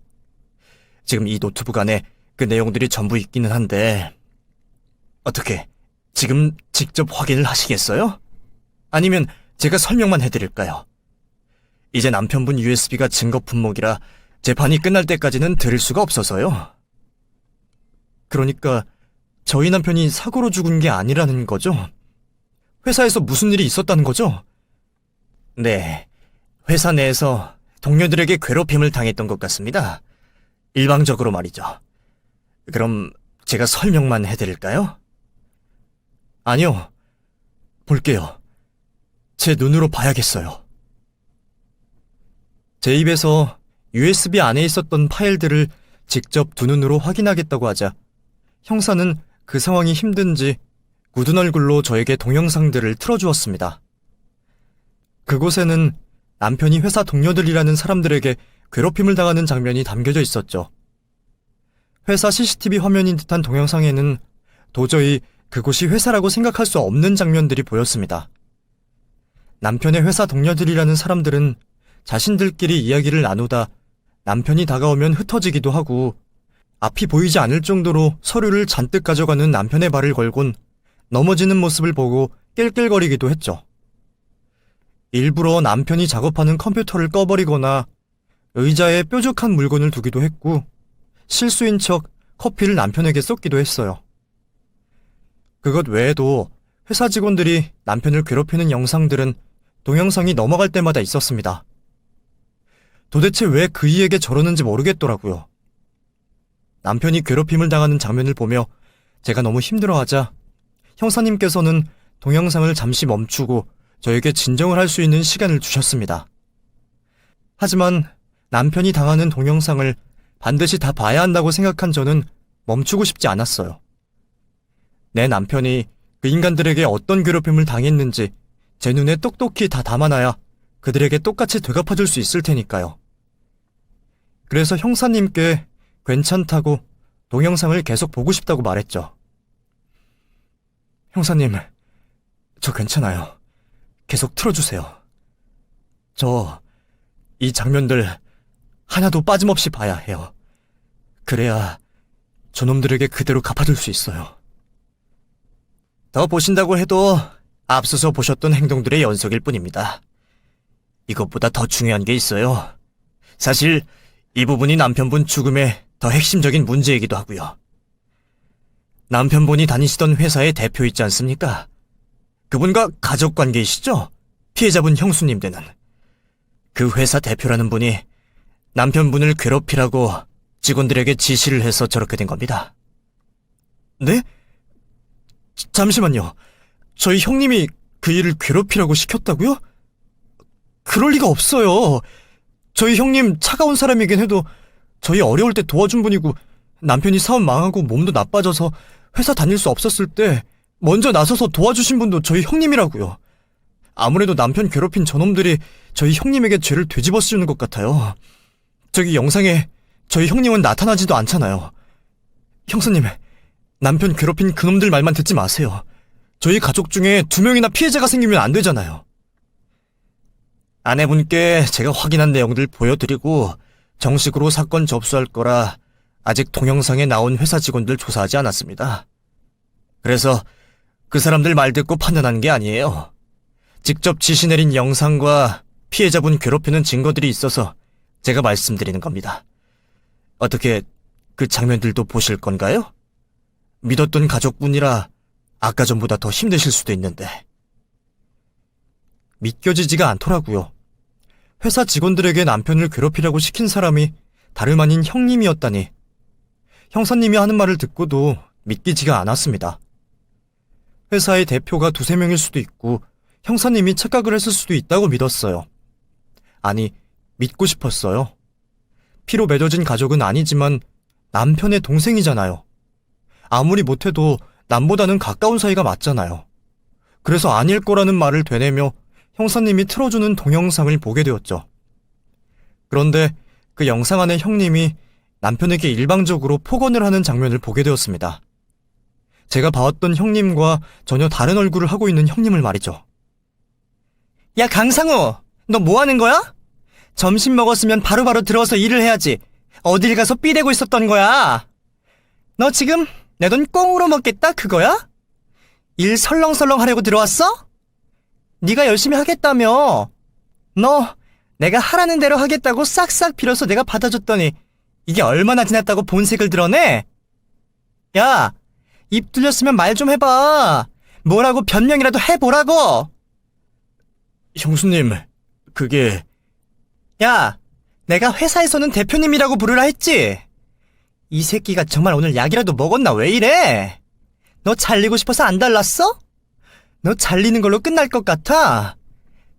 Speaker 1: 지금 이 노트북 안에 그 내용들이 전부 있기는 한데 어떻게 지금 직접 확인을 하시겠어요? 아니면 제가 설명만 해드릴까요? 이제 남편분 USB가 증거 품목이라 재판이 끝날 때까지는 들을 수가 없어서요. 그러니까 저희 남편이 사고로 죽은 게 아니라는 거죠? 회사에서 무슨 일이 있었다는 거죠? 네, 회사 내에서 동료들에게 괴롭힘을 당했던 것 같습니다. 일방적으로 말이죠. 그럼 제가 설명만 해드릴까요? 아니요, 볼게요. 제 눈으로 봐야겠어요. 제 입에서 USB 안에 있었던 파일들을 직접 두 눈으로 확인하겠다고 하자 형사는 그 상황이 힘든지 굳은 얼굴로 저에게 동영상들을 틀어주었습니다. 그곳에는 남편이 회사 동료들이라는 사람들에게 괴롭힘을 당하는 장면이 담겨져 있었죠. 회사 CCTV 화면인 듯한 동영상에는 도저히 그곳이 회사라고 생각할 수 없는 장면들이 보였습니다. 남편의 회사 동료들이라는 사람들은 자신들끼리 이야기를 나누다 남편이 다가오면 흩어지기도 하고 앞이 보이지 않을 정도로 서류를 잔뜩 가져가는 남편의 발을 걸곤 넘어지는 모습을 보고 낄낄거리기도 했죠. 일부러 남편이 작업하는 컴퓨터를 꺼버리거나 의자에 뾰족한 물건을 두기도 했고 실수인 척 커피를 남편에게 쏟기도 했어요. 그것 외에도 회사 직원들이 남편을 괴롭히는 영상들은 동영상이 넘어갈 때마다 있었습니다. 도대체 왜 그 이에게 저러는지 모르겠더라고요. 남편이 괴롭힘을 당하는 장면을 보며 제가 너무 힘들어하자 형사님께서는 동영상을 잠시 멈추고 저에게 진정을 할 수 있는 시간을 주셨습니다. 하지만 남편이 당하는 동영상을 반드시 다 봐야 한다고 생각한 저는 멈추고 싶지 않았어요. 내 남편이 그 인간들에게 어떤 괴롭힘을 당했는지 제 눈에 똑똑히 다 담아놔야 그들에게 똑같이 되갚아줄 수 있을 테니까요. 그래서 형사님께 괜찮다고 동영상을 계속 보고 싶다고 말했죠. 형사님, 저 괜찮아요. 계속 틀어주세요. 저 이 장면들 하나도 빠짐없이 봐야 해요. 그래야 저놈들에게 그대로 갚아줄 수 있어요. 더 보신다고 해도 앞서서 보셨던 행동들의 연속일 뿐입니다. 이것보다 더 중요한 게 있어요. 사실 이 부분이 남편분 죽음의 더 핵심적인 문제이기도 하고요. 남편분이 다니시던 회사의 대표 있지 않습니까? 그분과 가족관계이시죠? 피해자분 형수님 되는. 그 회사 대표라는 분이 남편분을 괴롭히라고 직원들에게 지시를 해서 저렇게 된 겁니다. 네? 잠시만요. 저희 형님이 그 일을 괴롭히라고 시켰다고요? 그럴 리가 없어요. 저희 형님 차가운 사람이긴 해도 저희 어려울 때 도와준 분이고, 남편이 사업 망하고 몸도 나빠져서 회사 다닐 수 없었을 때 먼저 나서서 도와주신 분도 저희 형님이라고요. 아무래도 남편 괴롭힌 저놈들이 저희 형님에게 죄를 되집어 씌우는 것 같아요. 저기 영상에 저희 형님은 나타나지도 않잖아요. 형사님, 남편 괴롭힌 그놈들 말만 듣지 마세요. 저희 가족 중에 2명이나 피해자가 생기면 안 되잖아요. 아내분께 제가 확인한 내용들 보여드리고 정식으로 사건 접수할 거라 아직 동영상에 나온 회사 직원들 조사하지 않았습니다. 그래서 그 사람들 말 듣고 판단한 게 아니에요. 직접 지시 내린 영상과 피해자분 괴롭히는 증거들이 있어서 제가 말씀드리는 겁니다. 어떻게 그 장면들도 보실 건가요? 믿었던 가족분이라 아까 전보다 더 힘드실 수도 있는데. 믿겨지지가 않더라고요. 회사 직원들에게 남편을 괴롭히라고 시킨 사람이 다름 아닌 형님이었다니. 형사님이 하는 말을 듣고도 믿기지가 않았습니다. 회사의 대표가 2-3명일 수도 있고 형사님이 착각을 했을 수도 있다고 믿었어요. 아니, 믿고 싶었어요. 피로 맺어진 가족은 아니지만 남편의 동생이잖아요. 아무리 못해도 남보다는 가까운 사이가 맞잖아요. 그래서 아닐 거라는 말을 되뇌며 형사님이 틀어주는 동영상을 보게 되었죠. 그런데 그 영상 안에 형님이 남편에게 일방적으로 폭언을 하는 장면을 보게 되었습니다. 제가 봐왔던 형님과 전혀 다른 얼굴을 하고 있는 형님을 말이죠. 야, 강상우! 너 뭐 하는 거야? 점심 먹었으면 바로바로 들어와서 일을 해야지. 어딜 가서 삐대고 있었던 거야? 너 지금 내 돈 꽁으로 먹겠다 그거야? 일 설렁설렁 하려고 들어왔어? 네가 열심히 하겠다며. 너 내가 하라는 대로 하겠다고 싹싹 빌어서 내가 받아줬더니 이게 얼마나 지났다고 본색을 드러내? 야, 입 뚫렸으면 말 좀 해봐. 뭐라고 변명이라도 해보라고. 형수님, 그게... 야, 내가 회사에서는 대표님이라고 부르라 했지? 이 새끼가 정말 오늘 약이라도 먹었나 왜 이래? 너 잘리고 싶어서 안 달랐어? 너 잘리는 걸로 끝날 것 같아?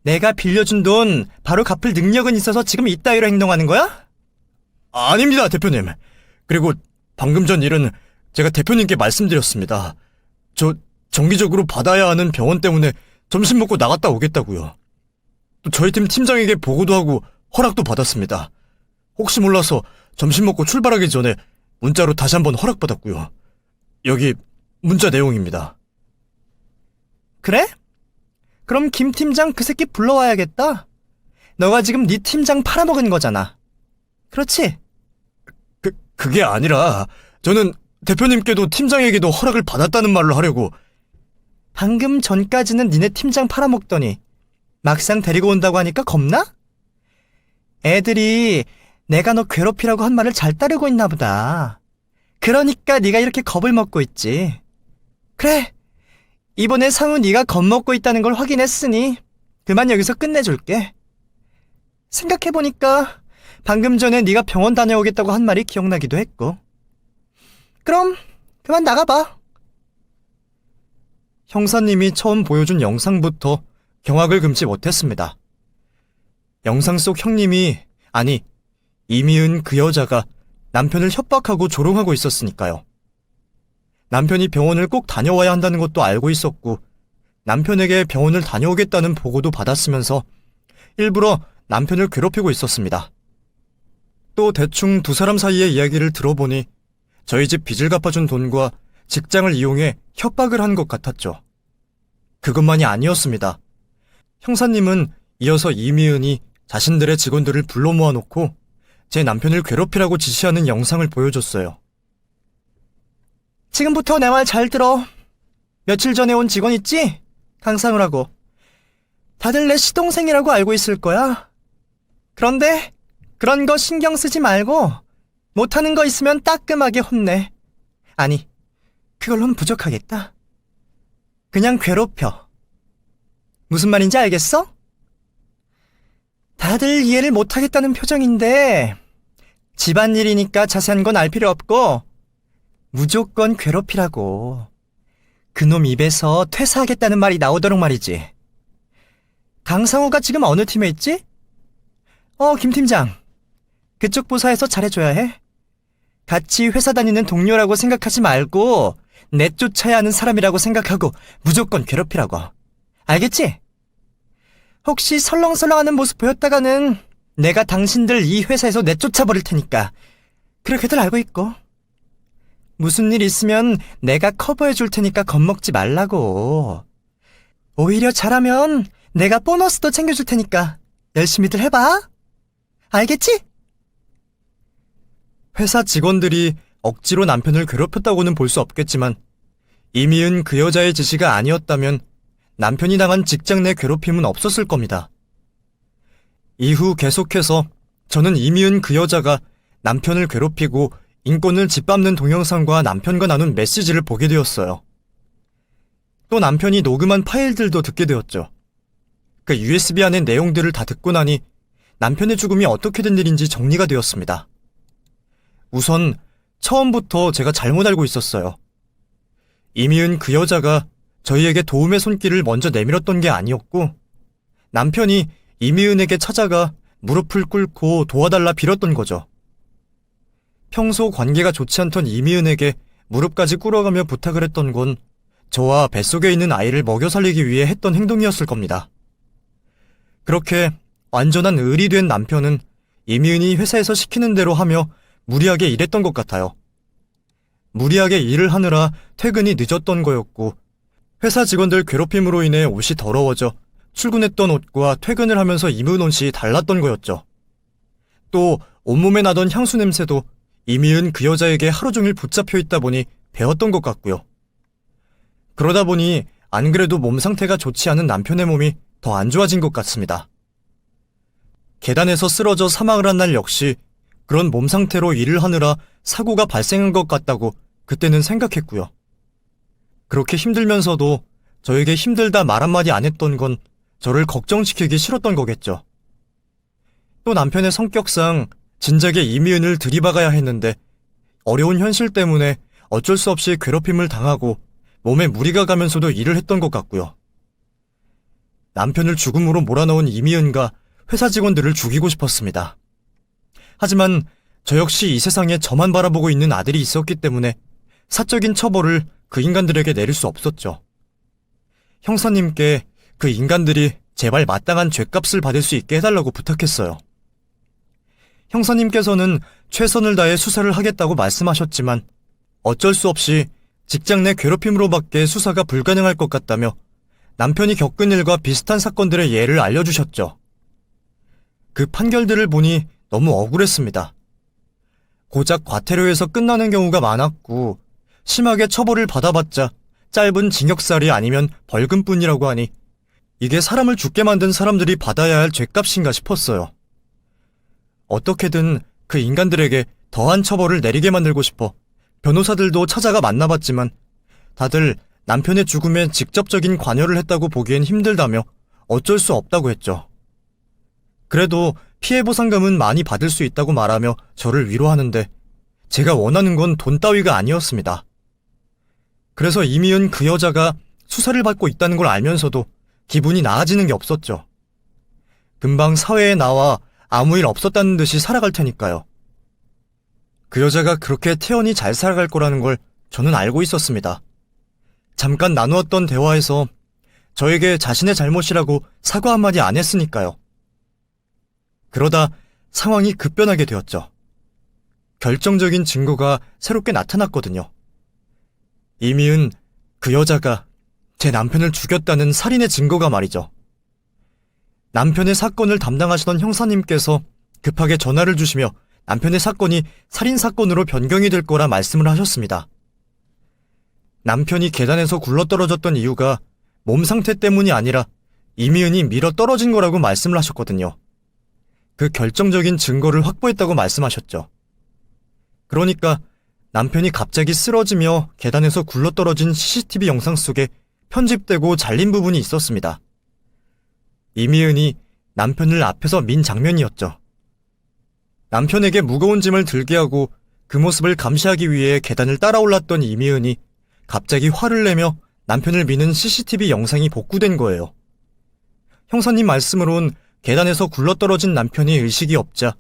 Speaker 1: 내가 빌려준 돈 바로 갚을 능력은 있어서 지금 이따위로 행동하는 거야? 아닙니다, 대표님. 그리고 방금 전 일은 제가 대표님께 말씀드렸습니다. 저 정기적으로 받아야 하는 병원 때문에 점심 먹고 나갔다 오겠다고요. 또 저희 팀 팀장에게 보고도 하고 허락도 받았습니다. 혹시 몰라서 점심 먹고 출발하기 전에 문자로 다시 한번 허락받았고요. 여기 문자 내용입니다. 그래? 그럼 김 팀장 그 새끼 불러와야겠다. 너가 지금 네 팀장 팔아먹은 거잖아. 그렇지? 그게 아니라 저는 대표님께도 팀장에게도 허락을 받았다는 말로 하려고. 방금 전까지는 니네 팀장 팔아먹더니 막상 데리고 온다고 하니까 겁나? 애들이 내가 너 괴롭히라고 한 말을 잘 따르고 있나 보다. 그러니까 네가 이렇게 겁을 먹고 있지. 그래, 이번에 상우 네가 겁먹고 있다는 걸 확인했으니 그만 여기서 끝내줄게. 생각해보니까 방금 전에 네가 병원 다녀오겠다고 한 말이 기억나기도 했고. 그럼 그만 나가봐. 형사님이 처음 보여준 영상부터 경악을 금치 못했습니다. 영상 속 형님이, 아니 이미은 그 여자가 남편을 협박하고 조롱하고 있었으니까요. 남편이 병원을 꼭 다녀와야 한다는 것도 알고 있었고 남편에게 병원을 다녀오겠다는 보고도 받았으면서 일부러 남편을 괴롭히고 있었습니다. 또 대충 두 사람 사이의 이야기를 들어보니 저희 집 빚을 갚아준 돈과 직장을 이용해 협박을 한 것 같았죠. 그것만이 아니었습니다. 형사님은 이어서 이미은이 자신들의 직원들을 불러 모아놓고 제 남편을 괴롭히라고 지시하는 영상을 보여줬어요. 지금부터 내 말 잘 들어. 며칠 전에 온 직원 있지? 강상우라고. 다들 내 시동생이라고 알고 있을 거야. 그런데 그런 거 신경 쓰지 말고 못하는 거 있으면 따끔하게 혼내. 아니, 그걸로는 부족하겠다. 그냥 괴롭혀. 무슨 말인지 알겠어? 다들 이해를 못하겠다는 표정인데 집안일이니까 자세한 건 알 필요 없고 무조건 괴롭히라고. 그놈 입에서 퇴사하겠다는 말이 나오도록 말이지. 강상우가 지금 어느 팀에 있지? 김 팀장. 그쪽 부서에서 잘해줘야 해. 같이 회사 다니는 동료라고 생각하지 말고 내쫓아야 하는 사람이라고 생각하고 무조건 괴롭히라고. 알겠지? 혹시 설렁설렁하는 모습 보였다가는 내가 당신들 이 회사에서 내쫓아버릴 테니까 그렇게들 알고 있고. 무슨 일 있으면 내가 커버해줄 테니까 겁먹지 말라고. 오히려 잘하면 내가 보너스도 챙겨줄 테니까 열심히들 해봐. 알겠지? 회사 직원들이 억지로 남편을 괴롭혔다고는 볼 수 없겠지만 이미은 그 여자의 지시가 아니었다면 남편이 당한 직장 내 괴롭힘은 없었을 겁니다. 이후 계속해서 저는 이미은 그 여자가 남편을 괴롭히고 인권을 짓밟는 동영상과 남편과 나눈 메시지를 보게 되었어요. 또 남편이 녹음한 파일들도 듣게 되었죠. 그 USB 안의 내용들을 다 듣고 나니 남편의 죽음이 어떻게 된 일인지 정리가 되었습니다. 우선 처음부터 제가 잘못 알고 있었어요. 이미은 그 여자가 저희에게 도움의 손길을 먼저 내밀었던 게 아니었고 남편이 이미은에게 찾아가 무릎을 꿇고 도와달라 빌었던 거죠. 평소 관계가 좋지 않던 이미은에게 무릎까지 꿇어가며 부탁을 했던 건 저와 뱃속에 있는 아이를 먹여 살리기 위해 했던 행동이었을 겁니다. 그렇게 완전한 을이 된 남편은 이미은이 회사에서 시키는 대로 하며 무리하게 일했던 것 같아요. 무리하게 일을 하느라 퇴근이 늦었던 거였고 회사 직원들 괴롭힘으로 인해 옷이 더러워져 출근했던 옷과 퇴근을 하면서 입은 옷이 달랐던 거였죠. 또 온몸에 나던 향수 냄새도 이미은 그 여자에게 하루 종일 붙잡혀 있다 보니 배웠던 것 같고요. 그러다 보니 안 그래도 몸 상태가 좋지 않은 남편의 몸이 더 안 좋아진 것 같습니다. 계단에서 쓰러져 사망을 한 날 역시 그런 몸 상태로 일을 하느라 사고가 발생한 것 같다고 그때는 생각했고요. 그렇게 힘들면서도 저에게 힘들다 말 한마디 안 했던 건 저를 걱정시키기 싫었던 거겠죠. 또 남편의 성격상 진작에 이미은을 들이박아야 했는데 어려운 현실 때문에 어쩔 수 없이 괴롭힘을 당하고 몸에 무리가 가면서도 일을 했던 것 같고요. 남편을 죽음으로 몰아넣은 이미은과 회사 직원들을 죽이고 싶었습니다. 하지만 저 역시 이 세상에 저만 바라보고 있는 아들이 있었기 때문에 사적인 처벌을 그 인간들에게 내릴 수 없었죠. 형사님께 그 인간들이 제발 마땅한 죗값을 받을 수 있게 해달라고 부탁했어요. 형사님께서는 최선을 다해 수사를 하겠다고 말씀하셨지만 어쩔 수 없이 직장 내 괴롭힘으로밖에 수사가 불가능할 것 같다며 남편이 겪은 일과 비슷한 사건들의 예를 알려주셨죠. 그 판결들을 보니 너무 억울했습니다. 고작 과태료에서 끝나는 경우가 많았고 심하게 처벌을 받아봤자 짧은 징역살이 아니면 벌금뿐이라고 하니 이게 사람을 죽게 만든 사람들이 받아야 할 죗값인가 싶었어요. 어떻게든 그 인간들에게 더한 처벌을 내리게 만들고 싶어 변호사들도 찾아가 만나봤지만 다들 남편의 죽음에 직접적인 관여를 했다고 보기엔 힘들다며 어쩔 수 없다고 했죠. 그래도 피해보상금은 많이 받을 수 있다고 말하며 저를 위로하는데 제가 원하는 건 돈 따위가 아니었습니다. 그래서 이미은 그 여자가 수사를 받고 있다는 걸 알면서도 기분이 나아지는 게 없었죠. 금방 사회에 나와 아무 일 없었다는 듯이 살아갈 테니까요. 그 여자가 그렇게 태연히 잘 살아갈 거라는 걸 저는 알고 있었습니다. 잠깐 나누었던 대화에서 저에게 자신의 잘못이라고 사과 한마디 안 했으니까요. 그러다 상황이 급변하게 되었죠. 결정적인 증거가 새롭게 나타났거든요. 이미은, 그 여자가 제 남편을 죽였다는 살인의 증거가 말이죠. 남편의 사건을 담당하시던 형사님께서 급하게 전화를 주시며 남편의 사건이 살인사건으로 변경이 될 거라 말씀을 하셨습니다. 남편이 계단에서 굴러떨어졌던 이유가 몸 상태 때문이 아니라 이미은이 밀어 떨어진 거라고 말씀을 하셨거든요. 그 결정적인 증거를 확보했다고 말씀하셨죠. 그러니까 남편이 갑자기 쓰러지며 계단에서 굴러떨어진 CCTV 영상 속에 편집되고 잘린 부분이 있었습니다. 이미은이 남편을 앞에서 민 장면이었죠. 남편에게 무거운 짐을 들게 하고 그 모습을 감시하기 위해 계단을 따라 올랐던 이미은이 갑자기 화를 내며 남편을 미는 CCTV 영상이 복구된 거예요. 형사님 말씀으론 계단에서 굴러떨어진 남편이 의식이 없자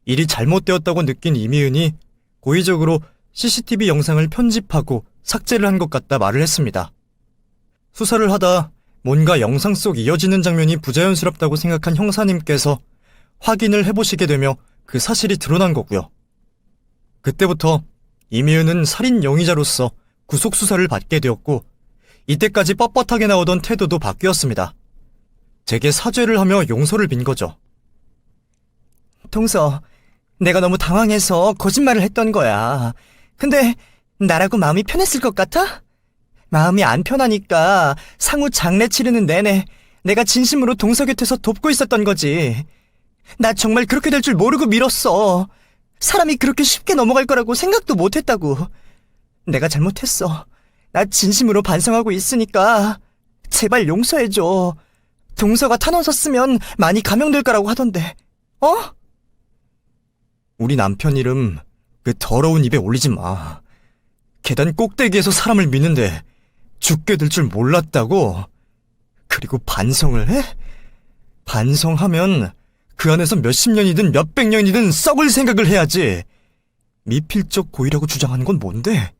Speaker 1: 일이 잘못되었다고 느낀 이미은이 고의적으로 CCTV 영상을 편집하고 삭제를 한 것 같다 말을 했습니다. 수사를 하다 뭔가 영상 속 이어지는 장면이 부자연스럽다고 생각한 형사님께서 확인을 해보시게 되며 그 사실이 드러난 거고요. 그때부터 이미은은 살인 용의자로서 구속수사를 받게 되었고 이때까지 뻣뻣하게 나오던 태도도 바뀌었습니다. 제게 사죄를 하며 용서를 빈 거죠.
Speaker 2: 동서, 내가 너무 당황해서 거짓말을 했던 거야. 근데 나라고 마음이 편했을 것 같아? 마음이 안 편하니까 상우 장례 치르는 내내 내가 진심으로 동서 곁에서 돕고 있었던 거지. 나 정말 그렇게 될 줄 모르고 밀었어. 사람이 그렇게 쉽게 넘어갈 거라고 생각도 못했다고. 내가 잘못했어. 나 진심으로 반성하고 있으니까 제발 용서해줘. 동서가 탄원 썼으면 많이 감형될 거라고 하던데. 어?
Speaker 1: 우리 남편 이름 그 더러운 입에 올리지 마. 계단 꼭대기에서 사람을 미는데 죽게 될 줄 몰랐다고? 그리고 반성을 해? 반성하면 그 안에서 몇십 년이든 몇백 년이든 썩을 생각을 해야지. 미필적 고의라고 주장하는 건 뭔데?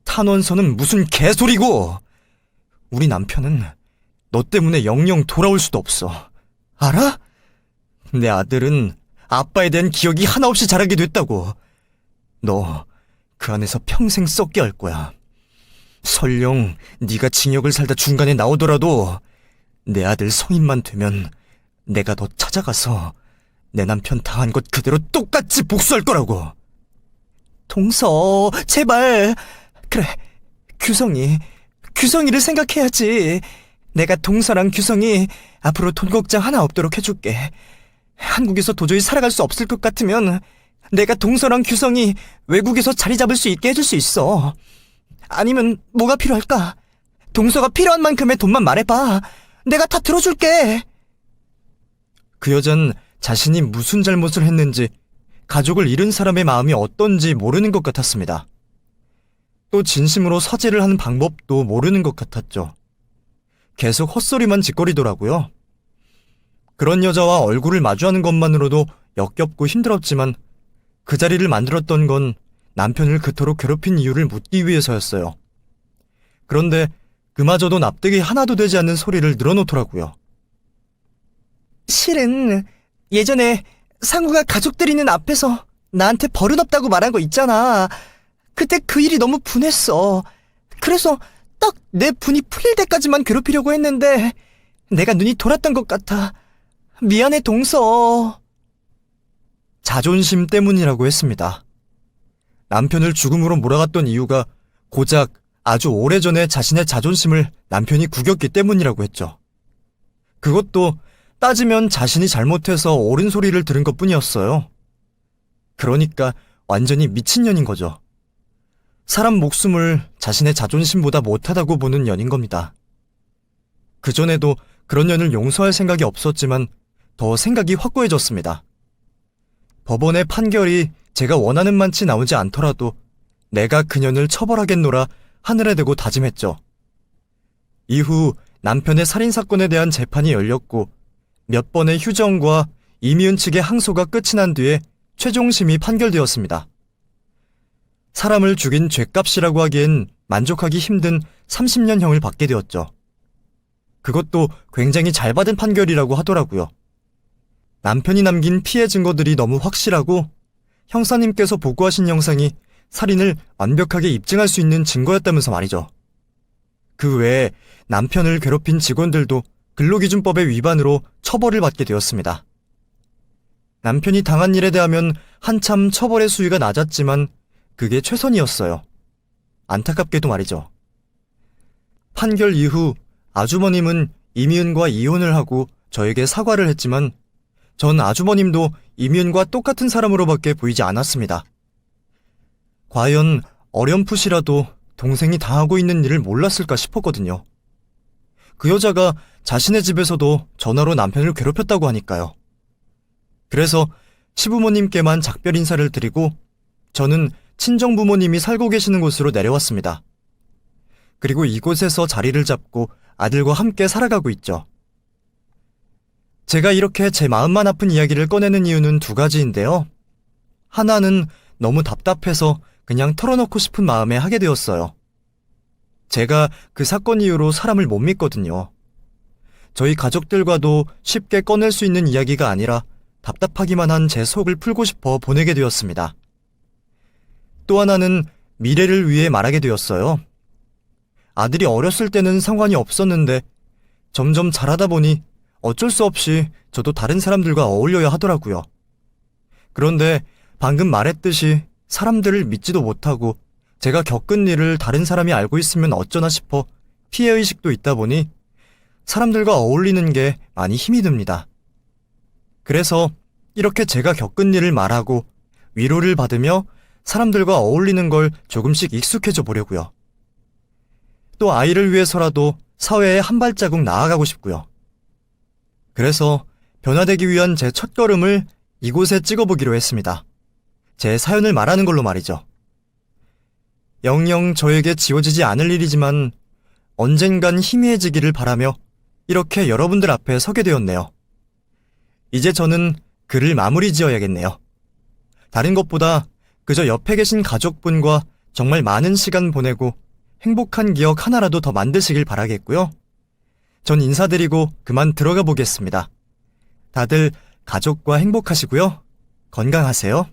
Speaker 1: 탄원서는 무슨 개소리고! 우리 남편은 너 때문에 영영 돌아올 수도 없어. 알아? 내 아들은 아빠에 대한 기억이 하나 없이 자라게 됐다고. 너 그 안에서 평생 썩게 할 거야. 설령 네가 징역을 살다 중간에 나오더라도 내 아들 성인만 되면 내가 너 찾아가서 내 남편 당한 것 그대로 똑같이 복수할 거라고.
Speaker 2: 동서, 제발. 그래, 규성이를 생각해야지. 내가 동서랑 규성이 앞으로 돈 걱정 하나 없도록 해줄게. 한국에서 도저히 살아갈 수 없을 것 같으면 내가 동서랑 규성이 외국에서 자리 잡을 수 있게 해줄 수 있어. 아니면 뭐가 필요할까? 동서가 필요한 만큼의 돈만 말해봐. 내가 다 들어줄게.
Speaker 1: 그 여잔 자신이 무슨 잘못을 했는지, 가족을 잃은 사람의 마음이 어떤지 모르는 것 같았습니다. 또 진심으로 사죄를 하는 방법도 모르는 것 같았죠. 계속 헛소리만 짓거리더라고요. 그런 여자와 얼굴을 마주하는 것만으로도 역겹고 힘들었지만 그 자리를 만들었던 건 남편을 그토록 괴롭힌 이유를 묻기 위해서였어요. 그런데 그마저도 납득이 하나도 되지 않는 소리를 늘어놓더라고요.
Speaker 2: 실은 예전에 상구가 가족들 있는 앞에서 나한테 버릇없다고 말한 거 있잖아. 그때 그 일이 너무 분했어. 그래서 딱 내 분이 풀릴 때까지만 괴롭히려고 했는데 내가 눈이 돌았던 것 같아. 미안해, 동서.
Speaker 1: 자존심 때문이라고 했습니다. 남편을 죽음으로 몰아갔던 이유가 고작 아주 오래전에 자신의 자존심을 남편이 구겼기 때문이라고 했죠. 그것도 따지면 자신이 잘못해서 옳은 소리를 들은 것뿐이었어요. 그러니까 완전히 미친년인 거죠. 사람 목숨을 자신의 자존심보다 못하다고 보는 년인 겁니다. 그전에도 그런 년을 용서할 생각이 없었지만 더 생각이 확고해졌습니다. 법원의 판결이 제가 원하는 만치 나오지 않더라도 내가 그년을 처벌하겠노라 하늘에 대고 다짐했죠. 이후 남편의 살인사건에 대한 재판이 열렸고 몇 번의 휴정과 이미은 측의 항소가 끝이 난 뒤에 최종심이 판결되었습니다. 사람을 죽인 죗값이라고 하기엔 만족하기 힘든 30년형을 받게 되었죠. 그것도 굉장히 잘 받은 판결이라고 하더라고요. 남편이 남긴 피해 증거들이 너무 확실하고 형사님께서 보고하신 영상이 살인을 완벽하게 입증할 수 있는 증거였다면서 말이죠. 그 외에 남편을 괴롭힌 직원들도 근로기준법의 위반으로 처벌을 받게 되었습니다. 남편이 당한 일에 대하면 한참 처벌의 수위가 낮았지만 그게 최선이었어요. 안타깝게도 말이죠. 판결 이후 아주머님은 이미은과 이혼을 하고 저에게 사과를 했지만 전 아주머님도 이미은과 똑같은 사람으로밖에 보이지 않았습니다. 과연 어렴풋이라도 동생이 당하고 있는 일을 몰랐을까 싶었거든요. 그 여자가 자신의 집에서도 전화로 남편을 괴롭혔다고 하니까요. 그래서 시부모님께만 작별 인사를 드리고 저는 친정부모님이 살고 계시는 곳으로 내려왔습니다. 그리고 이곳에서 자리를 잡고 아들과 함께 살아가고 있죠. 제가 이렇게 제 마음만 아픈 이야기를 꺼내는 이유는 두 가지인데요. 하나는 너무 답답해서 그냥 털어놓고 싶은 마음에 하게 되었어요. 제가 그 사건 이후로 사람을 못 믿거든요. 저희 가족들과도 쉽게 꺼낼 수 있는 이야기가 아니라 답답하기만 한 제 속을 풀고 싶어 보내게 되었습니다. 또 하나는 미래를 위해 말하게 되었어요. 아들이 어렸을 때는 상관이 없었는데 점점 자라다 보니 어쩔 수 없이 저도 다른 사람들과 어울려야 하더라고요. 그런데 방금 말했듯이 사람들을 믿지도 못하고 제가 겪은 일을 다른 사람이 알고 있으면 어쩌나 싶어 피해의식도 있다 보니 사람들과 어울리는 게 많이 힘이 듭니다. 그래서 이렇게 제가 겪은 일을 말하고 위로를 받으며 사람들과 어울리는 걸 조금씩 익숙해져 보려고요. 또 아이를 위해서라도 사회에 한 발자국 나아가고 싶고요. 그래서 변화되기 위한 제 첫걸음을 이곳에 찍어보기로 했습니다. 제 사연을 말하는 걸로 말이죠. 영영 저에게 지워지지 않을 일이지만 언젠간 희미해지기를 바라며 이렇게 여러분들 앞에 서게 되었네요. 이제 저는 글을 마무리 지어야겠네요. 다른 것보다 그저 옆에 계신 가족분과 정말 많은 시간 보내고 행복한 기억 하나라도 더 만드시길 바라겠고요. 전 인사드리고 그만 들어가 보겠습니다. 다들 가족과 행복하시고요. 건강하세요.